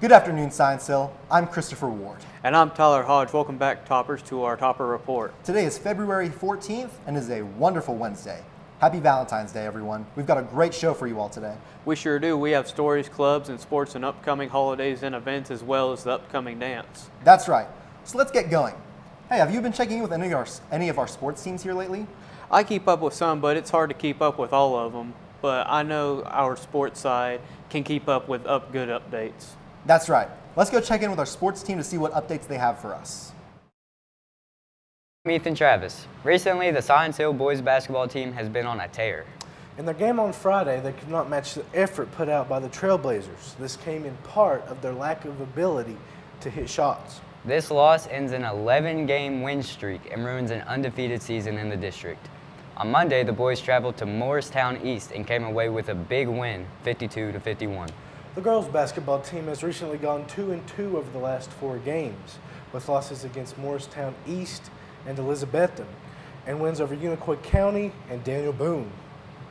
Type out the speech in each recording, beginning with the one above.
Good afternoon, Science Hill. I'm Christopher Ward. And I'm Tyler Hodge. Welcome back, Toppers, to our Topper Report. Today is February 14th and is a wonderful Wednesday. Happy Valentine's Day, everyone. We've got a great show for you all today. We sure do. We have stories, clubs, and sports and upcoming holidays and events, as well as the upcoming dance. That's right. So let's get going. Hey, have you been checking in with any of our sports teams here lately? I keep up with some, but it's hard to keep up with all of them. But I know our sports side can keep up with good updates. That's right. Let's go check in with our sports team to see what updates they have for us. I'm Ethan Travis. Recently, the Science Hill boys basketball team has been on a tear. In their game on Friday, they could not match the effort put out by the Trailblazers. This came in part of their lack of ability to hit shots. This loss ends an 11-game win streak and ruins an undefeated season in the district. On Monday, the boys traveled to Morristown East and came away with a big win, 52-51. The girls basketball team has recently gone 2-2 over the last 4 games, with losses against Morristown East and Elizabethton, and wins over Unicoi County and Daniel Boone.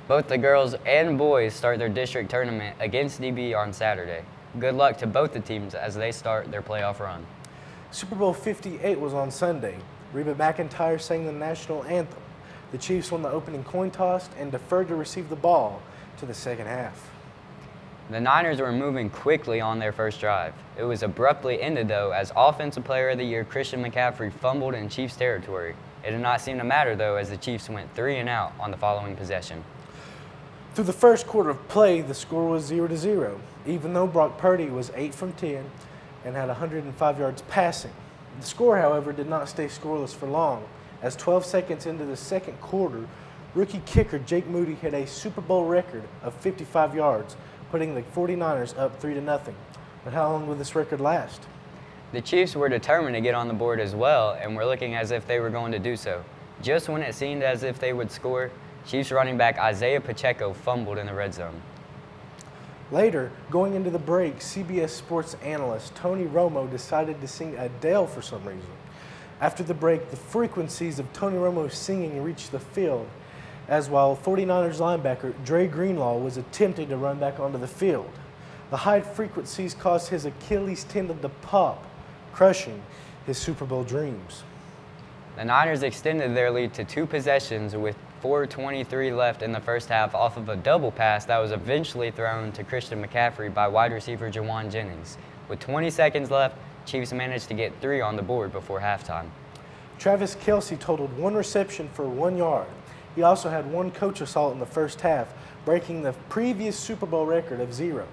Both the girls and boys start their district tournament against DB on Saturday. Good luck to both the teams as they start their playoff run. Super Bowl 58 was on Sunday. Reba McEntire sang the national anthem. The Chiefs won the opening coin toss and deferred to receive the ball to the second half. The Niners were moving quickly on their first drive. It was abruptly ended, though, as Offensive Player of the Year Christian McCaffrey fumbled in Chiefs territory. It did not seem to matter, though, as the Chiefs went 3 and out on the following possession. Through the first quarter of play, the score was 0-0, even though Brock Purdy was 8 from 10 and had 105 yards passing. The score, however, did not stay scoreless for long, as 12 seconds into the second quarter, rookie kicker Jake Moody hit a Super Bowl record of 55 yards, putting the 49ers up 3-0. But how long will this record last? The Chiefs were determined to get on the board as well and were looking as if they were going to do so. Just when it seemed as if they would score, Chiefs running back Isaiah Pacheco fumbled in the red zone. Later, going into the break, CBS Sports analyst Tony Romo decided to sing Adele for some reason. After the break, the frequencies of Tony Romo's singing reached the field, as while 49ers linebacker Dre Greenlaw was attempting to run back onto the field. The high frequencies caused his Achilles tendon to pop, crushing his Super Bowl dreams. The Niners extended their lead to 2 possessions with 4:23 left in the first half off of a double pass that was eventually thrown to Christian McCaffrey by wide receiver Jawan Jennings. With 20 seconds left, Chiefs managed to get 3 on the board before halftime. Travis Kelce totaled 1 reception for 1 yard. He also had 1 coach assault in the first half, breaking the previous Super Bowl record of 0.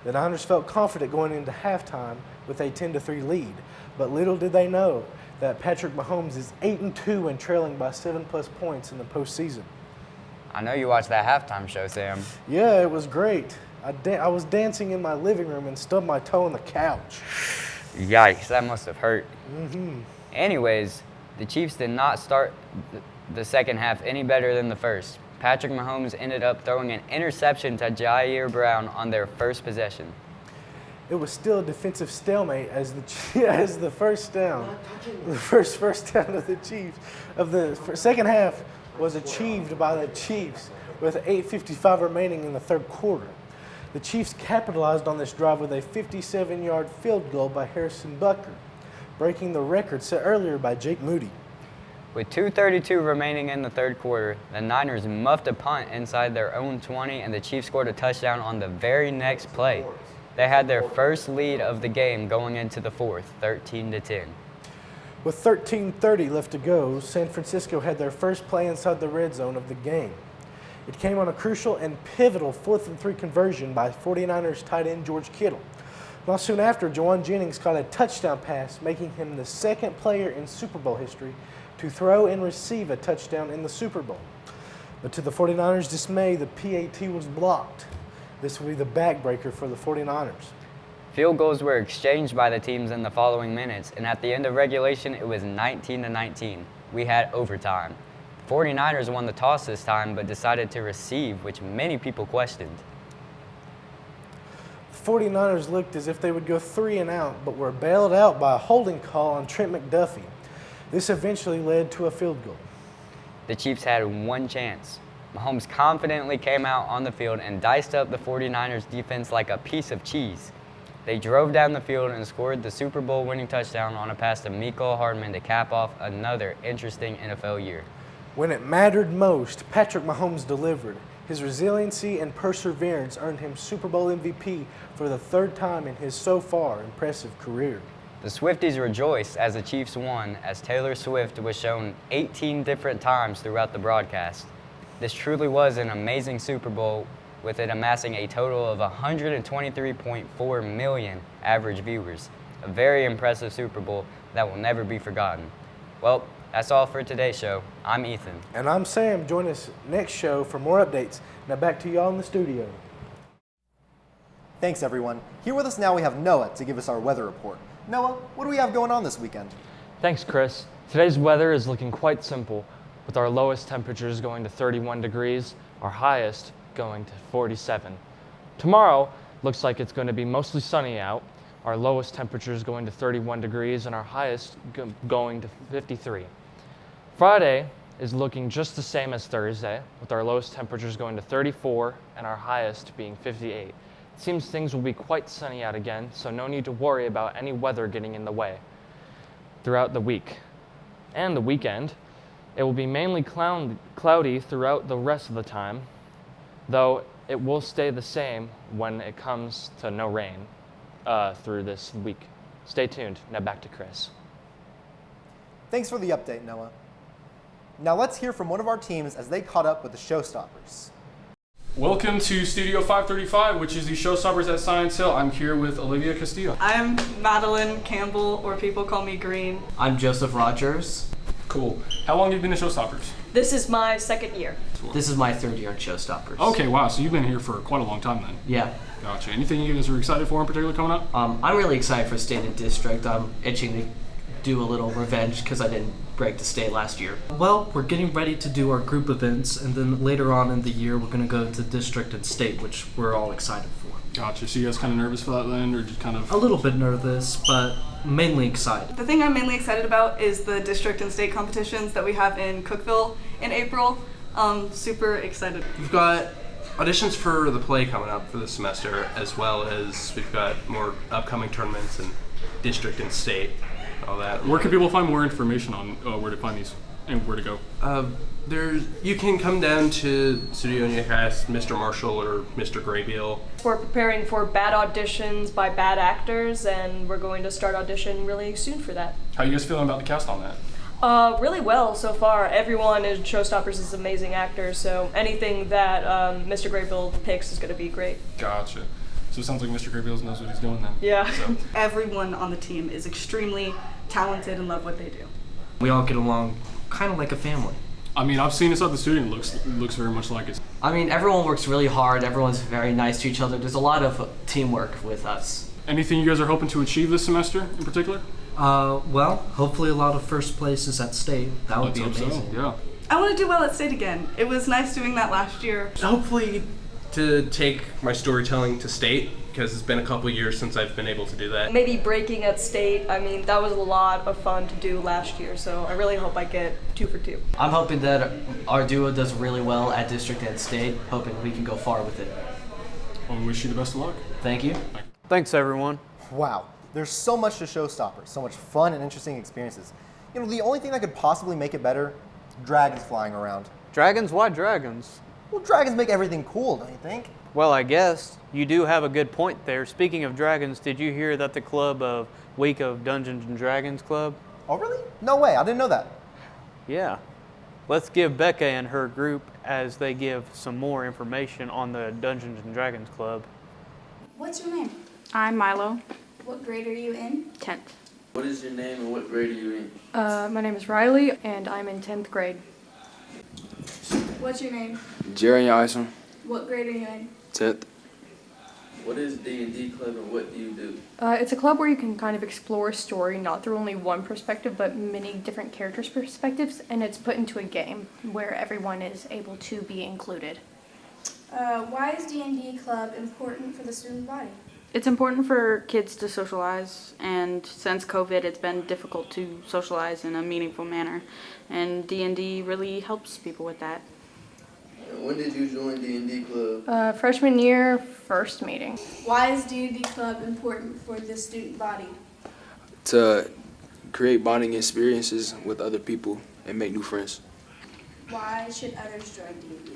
The Niners felt confident going into halftime with a 10-3 lead, but little did they know that Patrick Mahomes is 8-2 and trailing by 7+ points in the postseason. I know you watched that halftime show, Sam. Yeah, it was great. I was dancing in my living room and stubbed my toe on the couch. Yikes, that must have hurt. Anyways, the Chiefs did not start the second half any better than the first. Patrick Mahomes ended up throwing an interception to Jair Brown on their first possession. It was still a defensive stalemate as the first down, the first down of the Chiefs of the second half was achieved by the Chiefs with 8:55 remaining in the third quarter. The Chiefs capitalized on this drive with a 57-yard field goal by Harrison Butker, breaking the record set earlier by Jake Moody. With 2:32 remaining in the third quarter, the Niners muffed a punt inside their own 20 and the Chiefs scored a touchdown on the very next play. They had their first lead of the game going into the fourth, 13-10. With 13:30 left to go, San Francisco had their first play inside the red zone of the game. It came on a crucial and pivotal 4th-and-3 conversion by 49ers tight end George Kittle. Not soon after, Jawan Jennings caught a touchdown pass, making him the second player in Super Bowl history to throw and receive a touchdown in the Super Bowl. But to the 49ers' dismay, the PAT was blocked. This will be the backbreaker for the 49ers. Field goals were exchanged by the teams in the following minutes, and at the end of regulation, it was 19-19. We had overtime. 49ers won the toss this time, but decided to receive, which many people questioned. The 49ers looked as if they would go 3 and out, but were bailed out by a holding call on Trent McDuffie. This eventually led to a field goal. The Chiefs had 1 chance. Mahomes confidently came out on the field and diced up the 49ers defense like a piece of cheese. They drove down the field and scored the Super Bowl winning touchdown on a pass to Mecole Hardman to cap off another interesting NFL year. When it mattered most, Patrick Mahomes delivered. His resiliency and perseverance earned him Super Bowl MVP for the third time in his so far impressive career. The Swifties rejoiced as the Chiefs won, as Taylor Swift was shown 18 different times throughout the broadcast. This truly was an amazing Super Bowl, with it amassing a total of 123.4 million average viewers. A very impressive Super Bowl that will never be forgotten. Well, that's all for today's show. I'm Ethan. And I'm Sam. Join us next show for more updates. Now back to y'all in the studio. Thanks, everyone. Here with us now we have Noah to give us our weather report. Noah, what do we have going on this weekend? Thanks, Chris. Today's weather is looking quite simple, with our lowest temperatures going to 31 degrees, our highest going to 47. Tomorrow looks like it's going to be mostly sunny out, our lowest temperatures going to 31 degrees and our highest going to 53. Friday is looking just the same as Thursday, with our lowest temperatures going to 34 and our highest being 58. It seems things will be quite sunny out again, so no need to worry about any weather getting in the way throughout the week. And the weekend, it will be mainly cloudy throughout the rest of the time, though it will stay the same when it comes to no rain through this week. Stay tuned. Now back to Chris. Thanks for the update, Noah. Now let's hear from one of our teams as they caught up with the Showstoppers. Welcome to Studio 535, which is the Showstoppers at Science Hill. I'm here with Olivia Castillo. I'm Madeline Campbell, or people call me Green. I'm Joseph Rogers. Cool. How long have you been in Showstoppers? This is my second year. This is my third year in Showstoppers. Okay, wow, so you've been here for quite a long time then. Yeah. Gotcha. Anything you guys are excited for in particular coming up? I'm really excited for State and District. I'm itching to do a little revenge because I didn't break the state last year. Well, we're getting ready to do our group events, and then later on in the year, we're going to go to district and state, which we're all excited for. Gotcha. So you guys kind of nervous for that then, or just kind of? A little bit nervous, but mainly excited. The thing I'm mainly excited about is the district and state competitions that we have in Cookeville in April. Super excited. We've got auditions for the play coming up for this semester, as well as we've got more upcoming tournaments in district and state, all that. Where can people find more information on where to find these and where to go? You can come down to Studio and you ask Mr. Marshall or Mr. Graybeal. We're preparing for bad auditions by bad actors, and we're going to start audition really soon for that. How are you guys feeling about the cast on that? Really well so far. Everyone in Showstoppers is amazing actors, so anything that Mr. Graybill picks is going to be great. Gotcha. So it sounds like Mr. Graybill knows what he's doing then. Yeah. So. Everyone on the team is extremely talented and love what they do. We all get along kind of like a family. I mean, I've seen this at the studio and it looks very much like it. I mean, everyone works really hard. Everyone's very nice to each other. There's a lot of teamwork with us. Anything you guys are hoping to achieve this semester in particular? Well, hopefully a lot of first places at state. That would be amazing. So. Yeah. I want to do well at state again. It was nice doing that last year. Hopefully to take my storytelling to state, because it's been a couple years since I've been able to do that. Maybe breaking at state. I mean, that was a lot of fun to do last year, so I really hope I get 2 for 2. I'm hoping that our duo does really well at district and state, hoping we can go far with it. Well, we wish you the best of luck. Thank you. Thanks, everyone. Wow, there's so much to Showstoppers, so much fun and interesting experiences. You know, the only thing that could possibly make it better, dragons flying around. Dragons? Why dragons? Well, dragons make everything cool, don't you think? Well, I guess you do have a good point there. Speaking of dragons, did you hear that the club of Week of Dungeons and Dragons Club? Oh, really? No way, I didn't know that. Yeah. Let's give Becca and her group as they give some more information on the Dungeons and Dragons Club. What's your name? I'm Milo. What grade are you in? 10th. What is your name and what grade are you in? My name is Riley, and I'm in 10th grade. What's your name? Jerry Eisen. What grade are you in? 10th. What is D&D Club and what do you do? It's a club where you can kind of explore a story, not through only one perspective, but many different characters' perspectives, and it's put into a game where everyone is able to be included. Why is D&D Club important for the student body? It's important for kids to socialize, and since COVID, it's been difficult to socialize in a meaningful manner, and D&D really helps people with that. When did you join D&D Club? Freshman year, first meeting. Why is D&D Club important for the student body? To create bonding experiences with other people and make new friends. Why should others join D&D?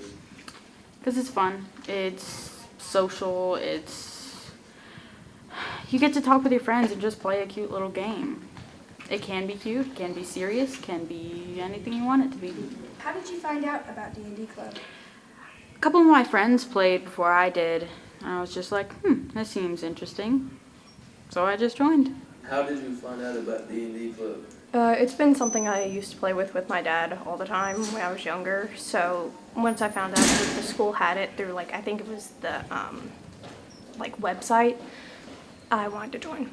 Because it's fun. It's social. You get to talk with your friends and just play a cute little game. It can be cute, can be serious, can be anything you want it to be. How did you find out about D&D Club? A couple of my friends played before I did. I was just like, that seems interesting. So I just joined. How did you find out about D&D Club? It's been something I used to play with my dad all the time when I was younger. So once I found out that the school had it through, like, I think it was the website, I wanted to join.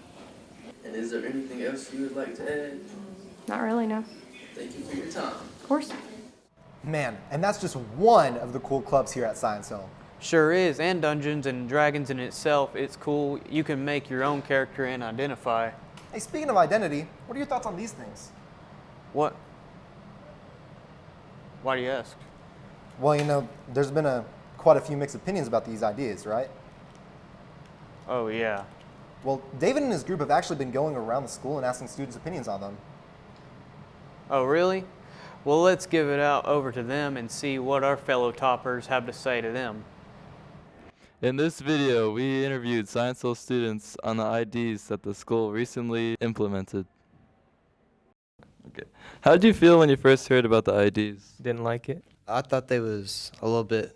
And is there anything else you would like to add? Not really, no. Thank you for your time. Of course. Man, and that's just one of the cool clubs here at Science Hill. Sure is, and Dungeons and Dragons in itself, it's cool. You can make your own character and identify. Hey, speaking of identity, what are your thoughts on these things? What? Why do you ask? Well, you know, there's been quite a few mixed opinions about these ideas, right? Oh, yeah. Well, David and his group have actually been going around the school and asking students' opinions on them. Oh, really? Well, let's give it out over to them and see what our fellow toppers have to say to them. In this video, we interviewed Science Hill students on the IDs that the school recently implemented. Okay. How did you feel when you first heard about the IDs? Didn't like it. I thought they was a little bit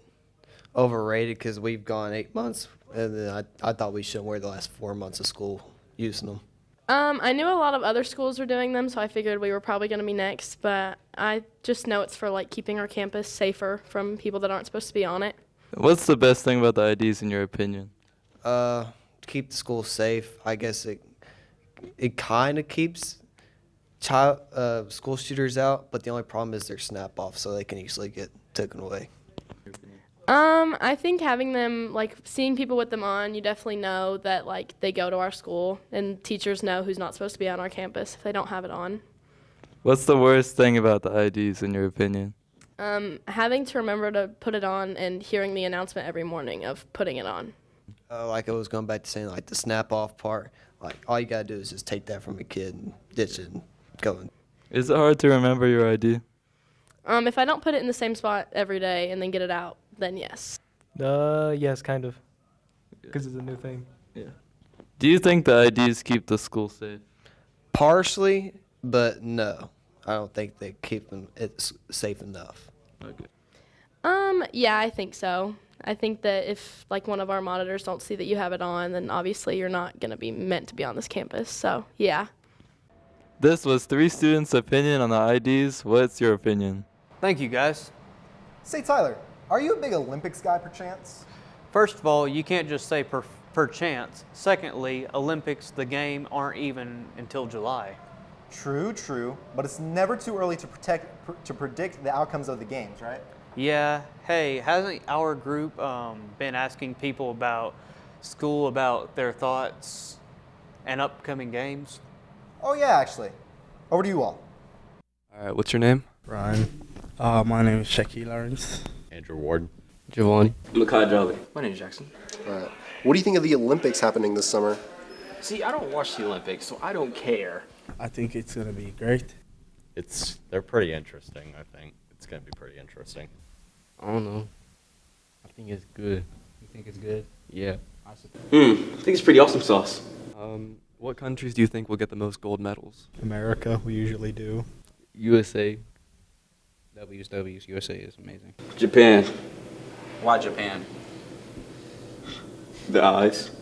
overrated because we've gone 8 months, and then I thought we shouldn't wear the last 4 months of school using them. I knew a lot of other schools were doing them, so I figured we were probably going to be next, but I just know it's for like keeping our campus safer from people that aren't supposed to be on it. What's the best thing about the IDs in your opinion? Keep the school safe. I guess it kind of keeps school shooters out, but the only problem is they're snap off, so they can easily get taken away. I think having them, like, seeing people with them on, you definitely know that, like, they go to our school, and teachers know who's not supposed to be on our campus if they don't have it on. What's the worst thing about the IDs in your opinion? Having to remember to put it on and hearing the announcement every morning of putting it on. Like I was going back to saying, like, the snap off part, like, all you got to do is just take that from a kid and ditch it and go in. Is it hard to remember your ID? If I don't put it in the same spot every day and then get it out, then yes. Yes, kind of. Because it's a new thing. Yeah. Do you think the IDs keep the school safe? Partially, but no. I don't think they keep them safe enough. Okay. Yeah, I think so. I think that if, like, one of our monitors don't see that you have it on, then obviously you're not going to be meant to be on this campus. So, yeah. This was 3 students' opinion on the IDs. What's your opinion? Thank you, guys. Say, Tyler, are you a big Olympics guy, perchance? First of all, you can't just say per chance. Secondly, Olympics, the game, aren't even until July. True, but it's never too early to predict the outcomes of the games, right? Yeah. Hey, hasn't our group been asking people about school, about their thoughts and upcoming games? Oh yeah, actually. Over to you all. All right, what's your name? Ryan. My name is Shaquille Lawrence. Andrew Ward. Giovanni. Makai Jolly. My name's Jackson. Right. What do you think of the Olympics happening this summer? See, I don't watch the Olympics, so I don't care. I think it's going to be great. They're pretty interesting, I think. It's going to be pretty interesting. I don't know. I think it's good. You think it's good? Yeah. I think it's pretty awesome sauce. What countries do you think will get the most gold medals? America, we usually do. USA. W's. USA is amazing. Japan. Why Japan? The eyes.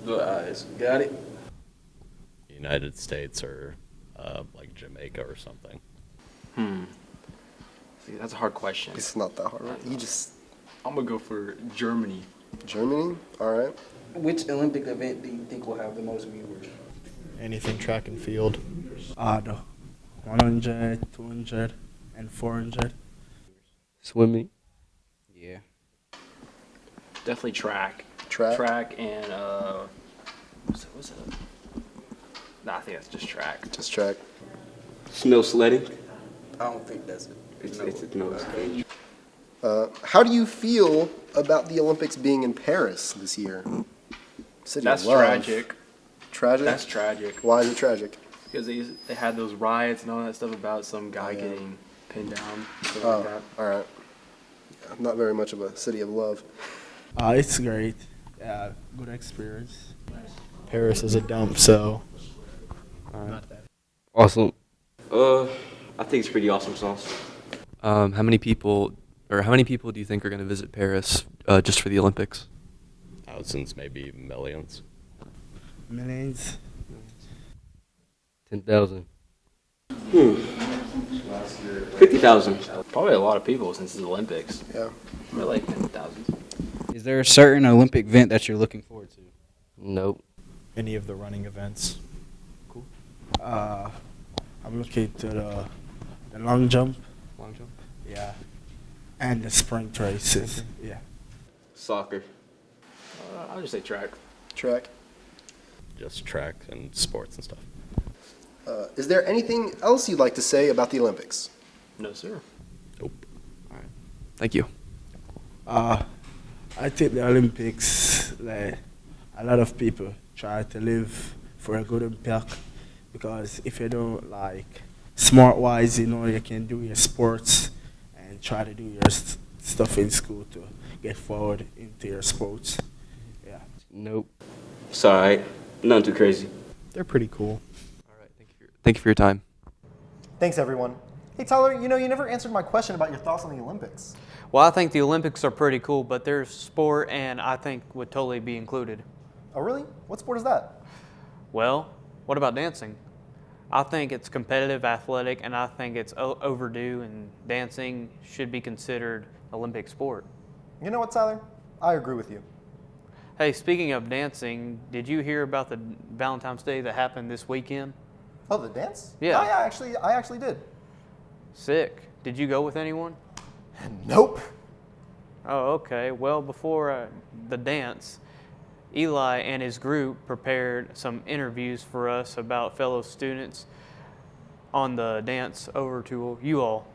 The eyes. Got it. United States or like Jamaica or something. See, that's a hard question. It's not that hard. Right? I'm gonna go for Germany. Germany? All right. Which Olympic event do you think will have the most viewers? Anything track and field. The 100, 200, and 400. Swimming. Yeah. Definitely track. Track and what's it? Nah, I think that's just track. Just track. Snow sledding. I don't think that's it. It's a snow sledding. How do you feel about the Olympics being in Paris this year? City That's of Love. tragic. Tragic? That's tragic. Why is it tragic? Because they had those riots and all that stuff about some guy getting pinned down. Stuff Oh, like that. all right. Yeah, not very much of a city of love. It's great. Yeah, good experience. Paris is a dump, so. Awesome. I think it's pretty awesome sauce. How many people do you think are going to visit Paris just for the Olympics? Thousands, maybe millions. Millions. 10,000. 50,000. Probably a lot of people since it's the Olympics. Yeah. Probably like 10,000. Is there a certain Olympic event that you're looking forward to? Nope. Any of the running events. Cool. I'm looking to the long jump. Long jump? Yeah. And the sprint races. Yeah. Soccer. I'll just say track. Track. Just track and sports and stuff. Is there anything else you'd like to say about the Olympics? No, sir. Thank you. I think the Olympics, like, a lot of people try to live for a good impact because if you don't, like, smart-wise, you know, you can do your sports and try to do your stuff in school to get forward into your sports. Yeah. Nope. It's alright. Nothing too crazy. They're pretty cool. Thank you for your time. Thanks, everyone. Hey, Tyler, you never answered my question about your thoughts on the Olympics. Well, I think the Olympics are pretty cool, but there's sport and I think would totally be included. Oh, really? What sport is that? Well, what about dancing? I think it's competitive, athletic, and I think it's overdue, and dancing should be considered Olympic sport. You know what, Tyler? I agree with you. Hey, speaking of dancing, did you hear about the Valentine's Day that happened this weekend? Oh, the dance? Yeah. Oh, yeah, I actually did. Sick. Did you go with anyone? Nope. Oh, okay. Well, before the dance, Eli and his group prepared some interviews for us about fellow students on the dance over to you all.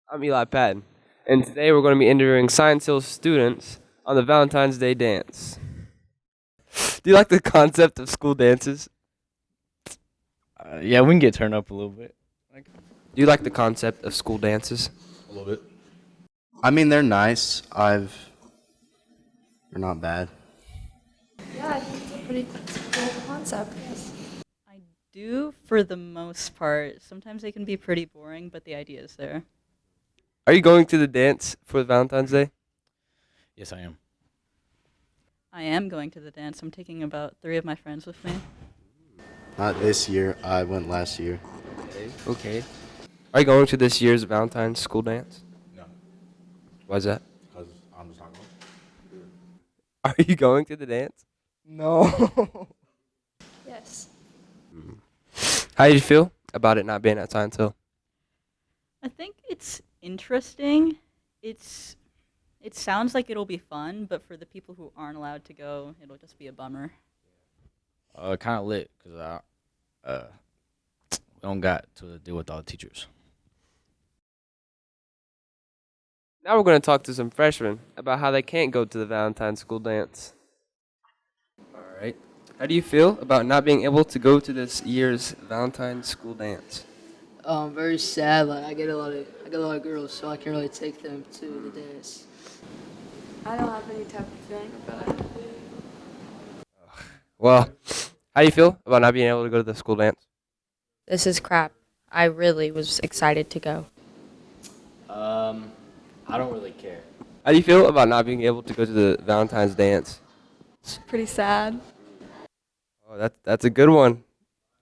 I'm Eli Patton, and today we're going to be interviewing Science Hill students on the Valentine's Day dance. Do you like the concept of school dances? Yeah, we can get turned up a little bit. Do you like the concept of school dances? A little bit. I mean, they're nice. They're not bad. Yeah, I think it's a pretty cool concept. I do for the most part. Sometimes they can be pretty boring, but the idea is there. Are you going to the dance for Valentine's Day? Yes, I am. I am going to the dance. I'm taking about 3 of my friends with me. Not this year. I went last year. Okay. Are you going to this year's Valentine's school dance? No. Why is that? Because I'm just not going. Are you going to the dance? No. Yes. How did you feel about it not being at Science Hill? I think it's interesting. It sounds like it'll be fun, but for the people who aren't allowed to go, it'll just be a bummer. Kind of lit because we don't got to deal with all the teachers. Now we're going to talk to some freshmen about how they can't go to the Valentine's school dance. All right. How do you feel about not being able to go to this year's Valentine's school dance? Very sad. Like I get a lot of girls, so I can't really take them to the dance. I don't have any type of feeling about it. Well, how do you feel about not being able to go to the school dance? This is crap. I really was excited to go. I don't really care. How do you feel about not being able to go to the Valentine's dance? It's pretty sad. Oh, that's a good one.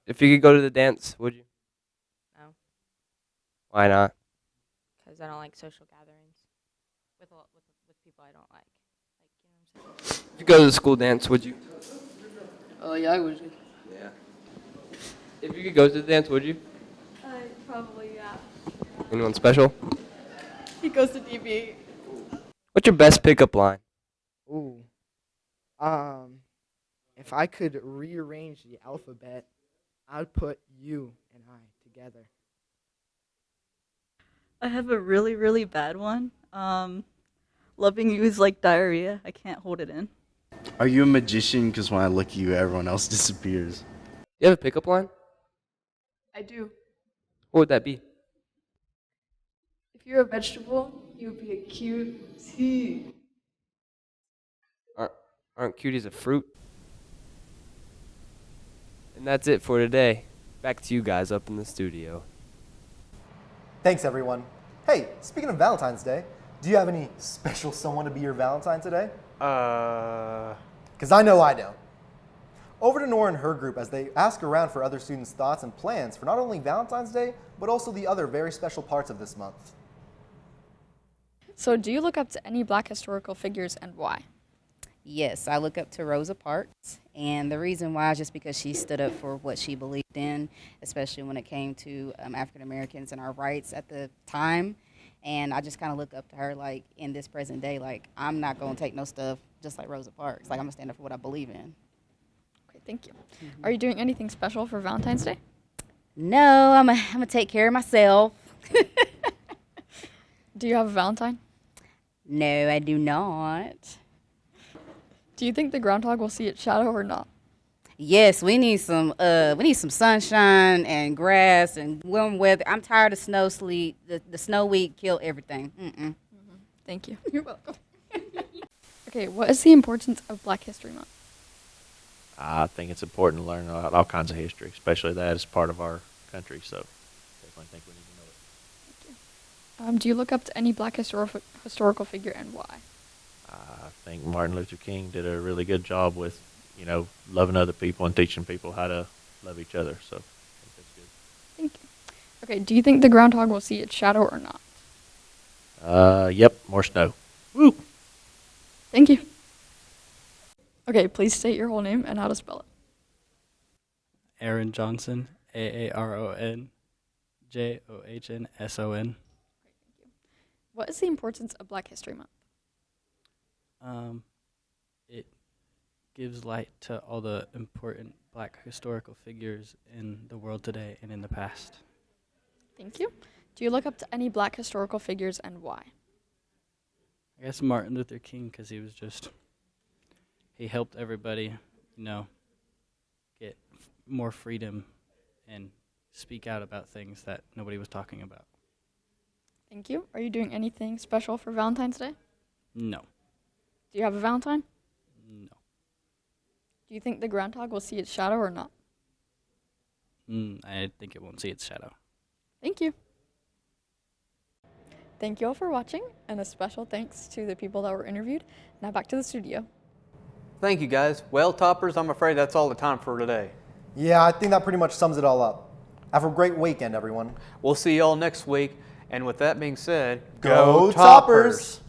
If you could go to the dance, would you? No. Why not? Because I don't like social gatherings with people I don't like. You know what I'm saying? If you go to the school dance, would you? Oh yeah, I would. Yeah. If you could go to the dance, would you? Probably, yeah. Anyone special? He goes to DB. What's your best pickup line? Ooh. If I could rearrange the alphabet, I'd put you and I together. I have a really, really bad one. Loving you is like diarrhea. I can't hold it in. Are you a magician? Because when I look at you, everyone else disappears. Do you have a pickup line? I do. What would that be? If you're a vegetable, you would be a cutie. Aren't cuties a fruit? And that's it for today. Back to you guys up in the studio. Thanks, everyone. Hey, speaking of Valentine's Day, do you have any special someone to be your Valentine today? Because I know I don't. Over to Nora and her group as they ask around for other students' thoughts and plans for not only Valentine's Day, but also the other very special parts of this month. So do you look up to any Black historical figures and why? Yes, I look up to Rosa Parks, and the reason why is just because she stood up for what she believed in, especially when it came to African Americans and our rights at the time. And I just kind of look up to her, like, in this present day, like, I'm not going to take no stuff just like Rosa Parks. Like, I'm going to stand up for what I believe in. Okay, thank you. Are you doing anything special for Valentine's Day? No, I'm gonna take care of myself. Do you have a Valentine? No, I do not. Do you think the groundhog will see its shadow or not? Yes, we need some sunshine and grass and warm weather. I'm tired of snow, sleet. The snow week killed everything. Thank you. You're welcome. Okay, what is the importance of Black History Month? I think it's important to learn about all kinds of history, especially that as part of our country. So, definitely think we need to know it. Do you look up to any Black historical figure and why? I think Martin Luther King did a really good job with, loving other people and teaching people how to love each other. So, I think that's good. Thank you. Okay, do you think the groundhog will see its shadow or not? Yep, more snow. Woo! Thank you. Okay, please state your whole name and how to spell it. Aaron Johnson, AARONJOHNSON. What is the importance of Black History Month? It gives light to all the important Black historical figures in the world today and in the past. Thank you. Do you look up to any Black historical figures and why? I guess Martin Luther King, because he helped everybody, get more freedom and speak out about things that nobody was talking about. Thank you. Are you doing anything special for Valentine's Day? No. Do you have a Valentine? No. Do you think the groundhog will see its shadow or not? I think it won't see its shadow. Thank you. Thank you all for watching, and a special thanks to the people that were interviewed. Now back to the studio. Thank you, guys. Well, toppers, I'm afraid that's all the time for today. Yeah, I think that pretty much sums it all up. Have a great weekend, everyone. We'll see you all next week. And with that being said, Go Toppers!